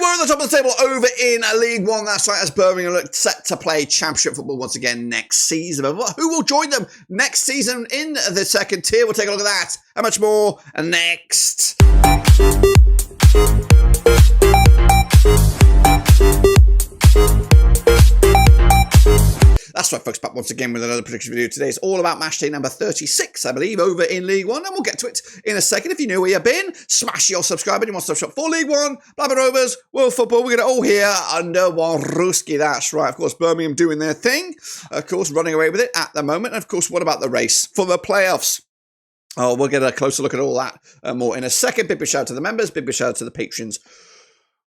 we're at the top of the table over in League One. That's right, as Birmingham look set to play Championship football once again next season. But who will join them next season in the second tier? We'll take a look at that and much more next. That's right, folks, back once again with another prediction video. Today is all about Matchday number 36, I believe, over in League One, and we'll get to it in a second. If you know where you've been, smash your subscribe button. You want to shop for League One, Blackpool Rovers, World Football. We're going to all here under one rooski. That's right, of course, Birmingham doing their thing, of course, running away with it at the moment. And of course, what about the race for the playoffs? Oh, we'll get a closer look at all that more in a second. Big shout out to the members, big shout out to the patrons.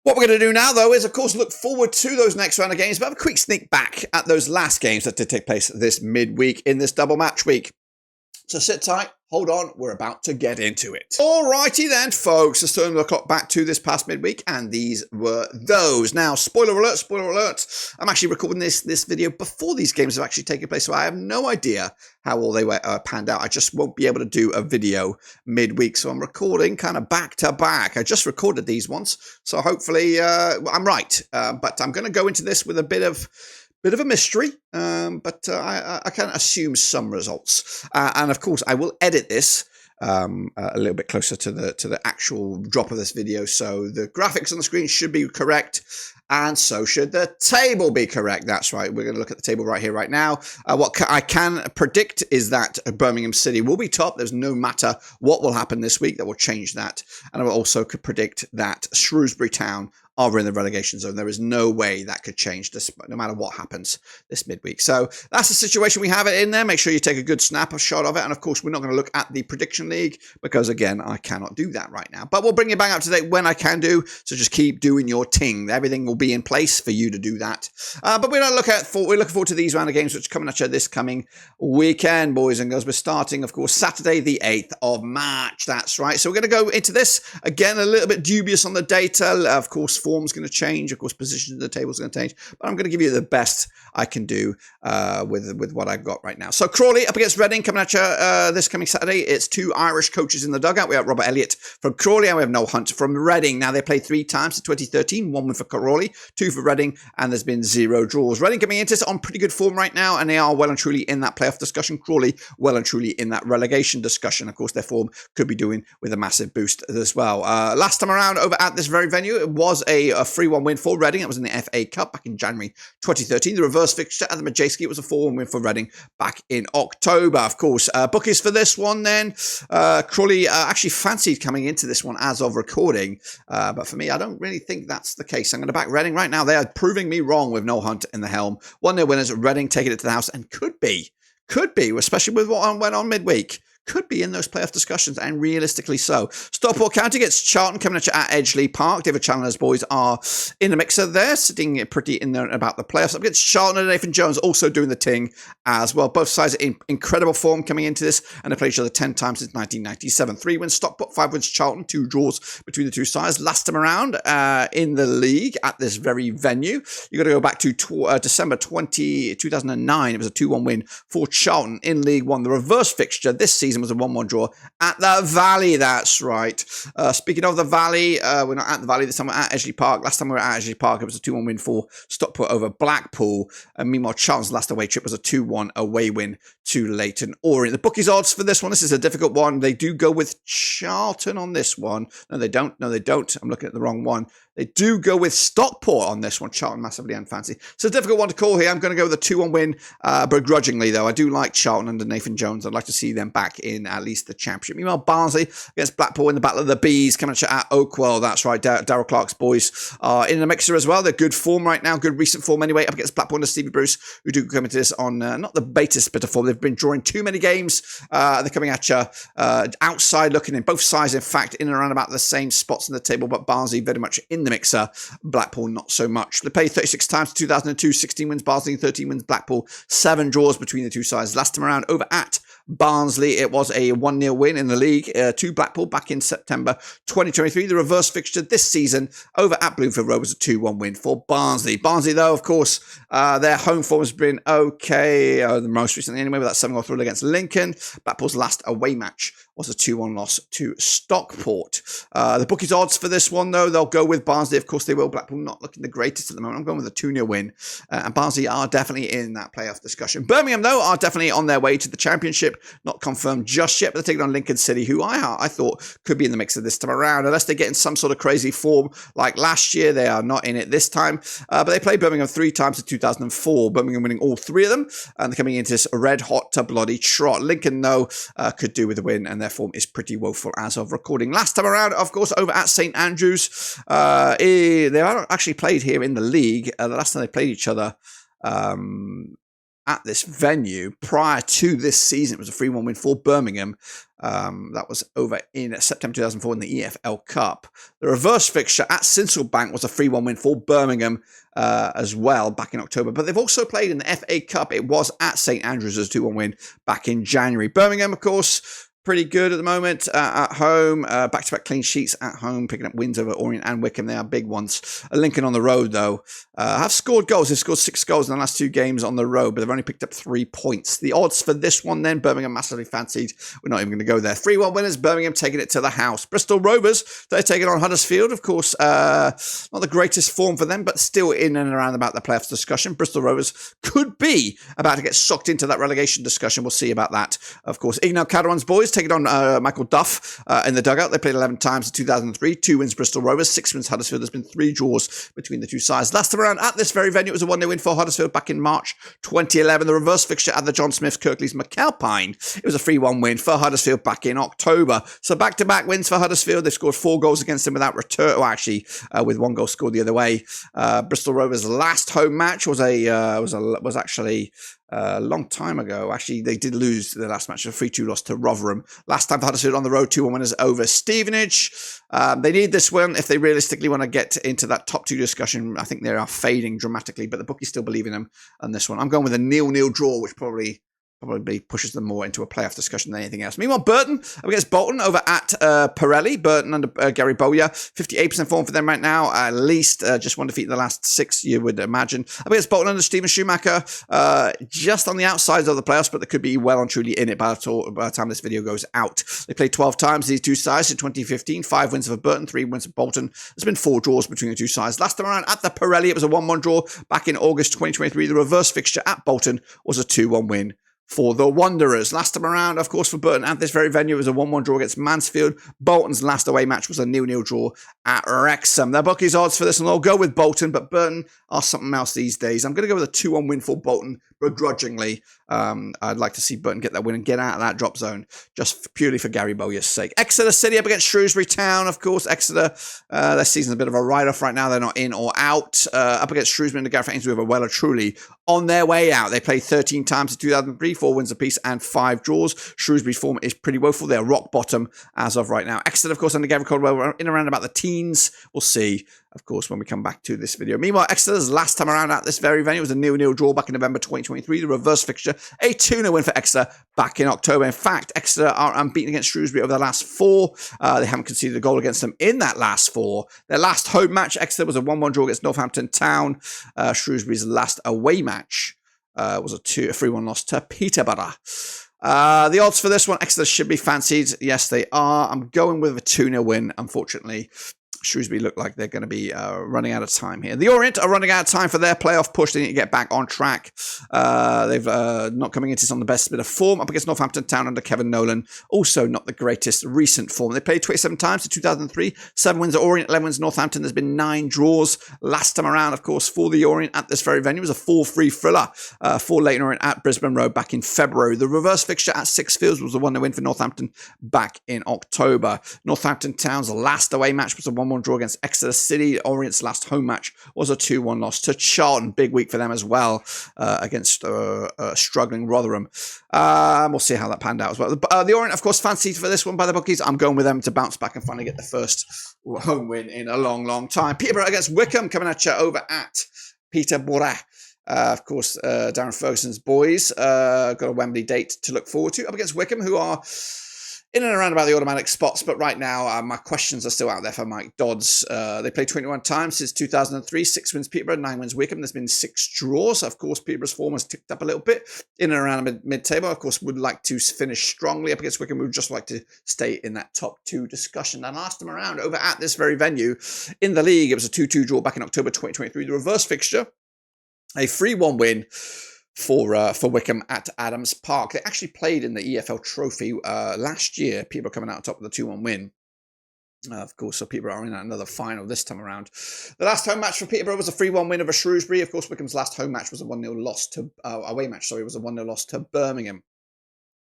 What we're going to do now, though, is, of course, look forward to those next round of games, but have a quick sneak back at those last games that did take place this midweek in this double match week. So sit tight, hold on, we're about to get into it. Alrighty then, folks, let's turn the clock back to this past midweek, and these were those. Now, spoiler alert, I'm actually recording this video before these games have actually taken place, so I have no idea how all they were panned out. I just won't be able to do a video midweek, so I'm recording kind of back to back. I just recorded these ones, so hopefully I'm right, but I'm going to go into this with a bit of a mystery, but I can assume some results. And of course, I will edit this a little bit closer to the actual drop of this video, so the graphics on the screen should be correct, and so should the table be correct. That's right. We're going to look at the table right here, right now. What I can predict is that Birmingham City will be top. There's no matter what will happen this week that will change that. And I will also predict that Shrewsbury Town are in the relegation zone. There is no way that could change this, no matter what happens this midweek. So that's the situation we have it in there. Make sure you take a good snapshot of it. And of course, we're not going to look at the prediction league because, again, I cannot do that right now. But we'll bring you back up to date when I can do. So just keep doing your ting. Everything will be in place for you to do that. But we're looking forward to these round of games, which are coming at you this coming weekend, boys and girls. We're starting, of course, Saturday, the 8th of March. That's right. So we're going to go into this again, a little bit dubious on the data. Of course, form's going to change. Of course, position of the table is going to change. But I'm going to give you the best I can do with what I've got right now. So Crawley up against Reading coming at you this coming Saturday. It's two Irish coaches in the dugout. We have Robert Elliott from Crawley and we have Noel Hunt from Reading. Now, they played 3 times in 2013. 1 win for Crawley, 2 for Reading, and there's been 0 draws. Reading coming into this on pretty good form right now, and they are well and truly in that playoff discussion. Crawley well and truly in that relegation discussion. Of course, their form could be doing with a massive boost as well. Last time around over at this very venue, it was a 3-1 win for Reading. It was in the FA Cup back in January 2013. The reverse fixture at the Matchday, it was a 4-1 win for Reading back in October. Of course, bookies for this one then. Crawley actually fancied coming into this one as of recording, but for me, I don't really think that's the case. I'm going to back Reading right now. They are proving me wrong with Noel Hunt in the helm. 1-0 winners, Reading taking it to the house, and could be, especially with what went on midweek, could be in those playoff discussions, and realistically so. Stockport County gets Charlton coming at you at Edgeley Park. David Challoner's boys are in the mixer there, sitting pretty in there about the playoffs. Up against Charlton and Nathan Jones also doing the ting as well. Both sides are in incredible form coming into this, and they played each other 10 times since 1997. 3 wins Stockport, 5 wins Charlton, 2 draws between the two sides. Last time around in the league at this very venue, you got to go back to December 2009. It was a 2-1 win for Charlton in League One. The reverse fixture this season was a 1-1 draw at the Valley. That's right. Speaking of the Valley, we're not at the Valley this time. We're at Edgeley Park. Last time we were at Edgeley Park, it was a 2-1 win for Stockport over Blackpool. And meanwhile, Charlton's last away trip was a 2-1 away win to Leyton Orient. The bookies odds for this one, this is a difficult one. They do go with Charlton on this one. No, they don't. I'm looking at the wrong one. They do go with Stockport on this one. Charlton massively unfancy. It's a difficult one to call here. I'm going to go with a 2-1 win, begrudgingly, though. I do like Charlton under Nathan Jones. I'd like to see them back in at least the Championship. Meanwhile, Barnsley against Blackpool in the Battle of the Bees coming at Oakwell. That's right. Darryl Clark's boys are in the mixer as well. They're good form right now. Good recent form anyway. Up against Blackpool under Stevie Bruce, who do come into this on not the latest bit of form. They've been drawing too many games. They're coming at you outside looking in. Both sides, in fact, in and around about the same spots in the table, but Barnsley very much in the mixer. Blackpool not so much. They played 36 times in 2002, 16 wins Barnsley, 13 wins Blackpool, 7 draws between the two sides. Last time around over at Barnsley. It was a 1-0 win in the league to Blackpool back in September 2023. The reverse fixture this season over at Bloomfield Road was a 2-1 win for Barnsley. Barnsley, though, of course, their home form has been okay, the most recently anyway, with that 7-0 thriller against Lincoln. Blackpool's last away match was a 2-1 loss to Stockport. The bookies' odds for this one, though, they'll go with Barnsley. Of course, they will. Blackpool not looking the greatest at the moment. I'm going with a 2-0 win. And Barnsley are definitely in that playoff discussion. Birmingham, though, are definitely on their way to the Championship. Not confirmed just yet, but they're taking on Lincoln City, who I thought could be in the mix of this time around. Unless they get in some sort of crazy form like last year, they are not in it this time. But they played Birmingham 3 times in 2004. Birmingham winning all 3 of them. And they're coming into this red hot to bloody trot. Lincoln, though, could do with a win, and their form is pretty woeful as of recording. Last time around, of course, over at St Andrews, they haven't actually played here in the league. The last time they played each other at this venue prior to this season, it was a 3-1 win for Birmingham. That was over in September 2004 in the EFL Cup. The reverse fixture at Sincilbank was a 3-1 win for Birmingham as well back in October. But they've also played in the FA Cup. It was at St Andrews as a 2-1 win back in January. Birmingham, of course, pretty good at the moment at home. Back-to-back clean sheets at home, picking up wins over Orient and Wycombe. They are big ones. Lincoln on the road, though, have scored goals. They've scored 6 goals in the last 2 games on the road, but they've only picked up 3 points. The odds for this one, then, Birmingham massively fancied. We're not even going to go there. 3-1 winners, Birmingham taking it to the house. Bristol Rovers, they're taking on Huddersfield. Of course, not the greatest form for them, but still in and around about the playoffs discussion. Bristol Rovers could be about to get sucked into that relegation discussion. We'll see about that. Of course, Ignal Cadwan's boys taking on Michael Duff in the dugout. They played 11 times in 2003. 2 wins Bristol Rovers, 6 wins Huddersfield. There's been 3 draws between the two sides. Last time around at this very venue, it was a 1-0 win for Huddersfield back in March 2011. The reverse fixture at the John Smiths, Kirklees, McAlpine, it was a 3-1 win for Huddersfield back in October. So back-to-back wins for Huddersfield. They've scored 4 goals against them without return, or actually with 1 goal scored the other way. Bristol Rovers' last home match was actually a long time ago. Actually, they did lose the last match, a 3-2 loss to Rotherham. Last time for Huddersfield on the road, 2-1 winners over Stevenage. They need this win if they realistically want to get into that top 2 discussion. I think they are fading dramatically, but the bookies still believe in them on this one. I'm going with a 0-0 draw, which probably pushes them more into a playoff discussion than anything else. Meanwhile, Burton up against Bolton over at Pirelli. Burton under Gary Bowyer. 58% form for them right now. At least just 1 defeat in the last 6, you would imagine. Up against Bolton under Stephen Schumacher. Just on the outside of the playoffs, but they could be well and truly in it by the time this video goes out. They played 12 times, these two sides, in 2015. 5 wins for Burton, 3 wins for Bolton. There's been 4 draws between the two sides. Last time around at the Pirelli, it was a 1-1 draw back in August 2023. The reverse fixture at Bolton was a 2-1 win for the Wanderers. Last time around, of course, for Burton at this very venue, it was a 1-1 draw against Mansfield. Bolton's last away match was a 0-0 draw at Wrexham. Their bookies odds for this one, I'll go with Bolton, but Burton are something else these days. I'm going to go with a 2-1 win for Bolton, begrudgingly. I'd like to see Burton get that win and get out of that drop zone, just purely for Gary Bowyer's sake. Exeter City up against Shrewsbury Town, of course. Exeter, their season's a bit of a write-off right now. They're not in or out. Up against Shrewsbury and Gareth Ainsworth are well and truly on their way out. They played 13 times in 2003, 4 wins apiece and 5 draws. Shrewsbury's form is pretty woeful. They're rock bottom as of right now. Exeter, of course, under Gavin Caldwell, are in around about the teens. We'll see, of course, when we come back to this video. Meanwhile, Exeter's last time around at this very venue was a 0-0 draw back in November 2023. The reverse fixture, a 2-0 win for Exeter back in October. In fact, Exeter are unbeaten against Shrewsbury over the last 4. They haven't conceded a goal against them in that last 4. Their last home match, Exeter, was a 1-1 draw against Northampton Town. Shrewsbury's last away match was a 3-1 loss to Peterborough. The odds for this one, Exeter should be fancied. Yes, they are. I'm going with a 2-0 win, unfortunately. Shrewsbury look like they're going to be running out of time here. The Orient are running out of time for their playoff push. They need to get back on track. They've not coming into this on the best bit of form. Up against Northampton Town under Kevin Nolan. Also not the greatest recent form. They played 27 times in 2003. 7 wins at Orient, 11 wins at Northampton. There's been 9 draws. Last time around, of course, for the Orient at this very venue was a 4-3 thriller for Leyton Orient at Brisbane Road back in February. The reverse fixture at Sixfields was a 1-0 win for Northampton back in October. Northampton Town's last away match was a 1-1 draw against Exeter City. Orient's last home match was a 2-1 loss to Charlton. Big week for them as well against struggling Rotherham. We'll see how that panned out as well. The Orient, of course, fancied for this one by the bookies. I'm going with them to bounce back and finally get the first home win in a long, long time. Peterborough against Wycombe coming at you over at Peterborough. Of course, Darren Ferguson's boys got a Wembley date to look forward to, up against Wycombe, who are in and around about the automatic spots, but right now my questions are still out there for Mike Dodds. They played 21 times since 2003, 6 wins Peterborough, 9 wins Wycombe. There's been 6 draws. Of course, Peterborough's form has ticked up a little bit in and around mid-table. Of course, would like to finish strongly up against Wycombe. Would just like to stay in that top 2 discussion. And last time around, over at this very venue in the league, it was a 2-2 draw back in October 2023. The reverse fixture, a 3-1 win for Wycombe at Adams Park. They actually played in the EFL Trophy last year. Peterborough coming out on top with the 2-1 win. Of course, so Peterborough are in another final this time around. The last home match for Peterborough was a 3-1 win over Shrewsbury. Of course, Wycombe's last home match was a 1-0 loss to away match. Sorry, was a 1-0 loss to Birmingham.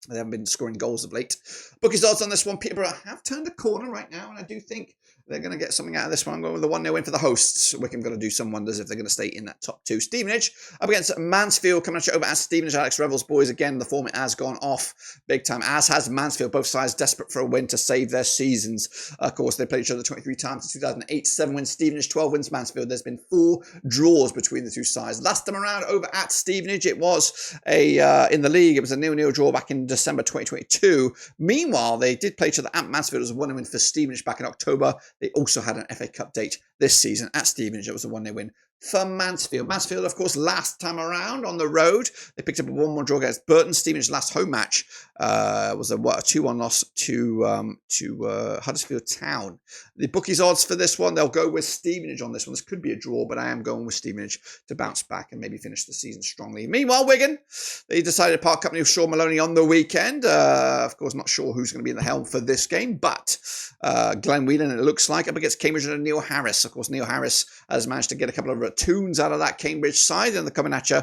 They haven't been scoring goals of late. Bookies odds on this one. Peterborough have turned a corner right now, and I do think they're going to get something out of this one. I'm going with the 1-0 win for the hosts. Wycombe got to do some wonders if they're going to stay in that top 2. Stevenage up against Mansfield, coming at you over at Stevenage. Alex Revell's boys again. The form has gone off big time, as has Mansfield. Both sides desperate for a win to save their seasons. Of course, they played each other 23 times in 2008. 7 wins Stevenage, 12 wins Mansfield. There's been 4 draws between the two sides. Last time around over at Stevenage, it was in the league. It was a 0-0 draw back in December 2022. Meanwhile, they did play each other at Mansfield. It was a 1-0 win for Stevenage back in October. They also had an FA Cup date this season at Stevenage. It was a 1-0 win for Mansfield. Mansfield, of course, last time around on the road, they picked up a 1-1 draw against Burton. Stevenage's last home match was a 2-1 loss to Huddersfield Town. The bookies odds for this one, they'll go with Stevenage on this one. This could be a draw, but I am going with Stevenage to bounce back and maybe finish the season strongly. Meanwhile, Wigan, they decided to part company with Sean Maloney on the weekend. Of course, not sure who's going to be in the helm for this game, but Glenn Whelan, it looks like, up against Cambridge and Neil Harris. Of course, Neil Harris has managed to get a couple of tunes out of that Cambridge side, and they're coming at you.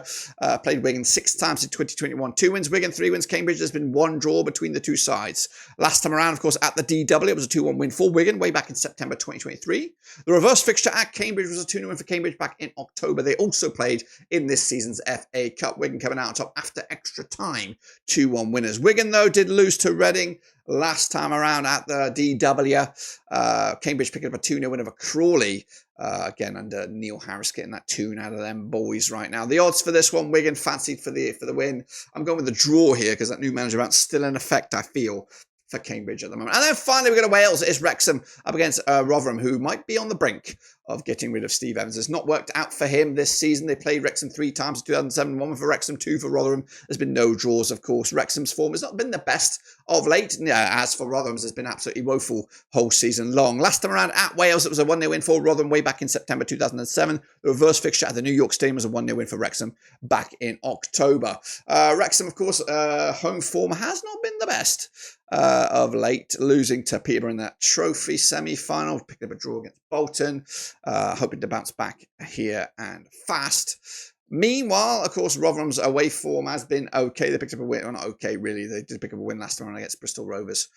Played Wigan 6 times in 2021. 2 wins Wigan, 3 wins Cambridge. There's been 1 draw between the two sides. Last time around, of course, at the DW, it was a 2-1 win for Wigan way back in September 2023. The reverse fixture at Cambridge was a 2-0 win for Cambridge back in October. They also played in this season's FA Cup. Wigan coming out on top after extra time. 2-1 winners. Wigan, though, did lose to Reading last time around at the DW. Cambridge picking up a 2-0 win over Crawley. Again, under Neil Harris getting that tune out of them boys right now. The odds for this one, Wigan fancied for the win. I'm going with the draw here because that new manager bounce still in effect, I feel, for Cambridge at the moment. And then finally, we go to Wales. It's Wrexham up against Rotherham, who might be on the brink of getting rid of Steve Evans. It's not worked out for him this season. They played Wrexham 3 times in 2007, 1 for Wrexham, 2 for Rotherham. There's been no draws, of course. Wrexham's form has not been the best of late. As for Rotherham's, it's been absolutely woeful whole season long. Last time around at Wales, it was a 1-0 win for Rotherham way back in September 2007. The reverse fixture at the New York Stadium was a 1-0 win for Wrexham back in October. Wrexham, of course, home form has not been the best of late, losing to Peterborough in that trophy semi-final, picked up a draw against Bolton, hoping to bounce back here and fast. Meanwhile, of course, Rotherham's away form has been okay. They picked up a win, well, not okay really, they did pick up a win last time against Bristol Rovers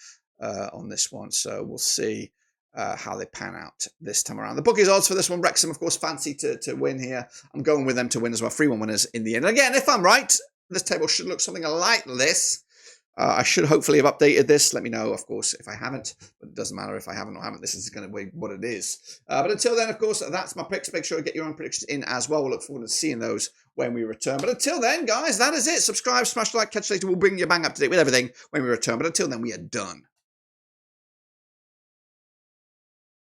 on this one, so we'll see how they pan out this time around. The bookies odds for this one, Wrexham, of course, fancy to win here. I'm going with them to win as well, 3-1 winners in the end. And again, if I'm right, this table should look something like this. I should hopefully have updated this. Let me know, of course, if I haven't. But it doesn't matter if I haven't or haven't. This is going to be what it is. But until then, of course, that's my picks. Make sure to get your own predictions in as well. We'll look forward to seeing those when we return. But until then, guys, that is it. Subscribe, smash the like, catch you later. We'll bring you bang up to date with everything when we return. But until then, we are done.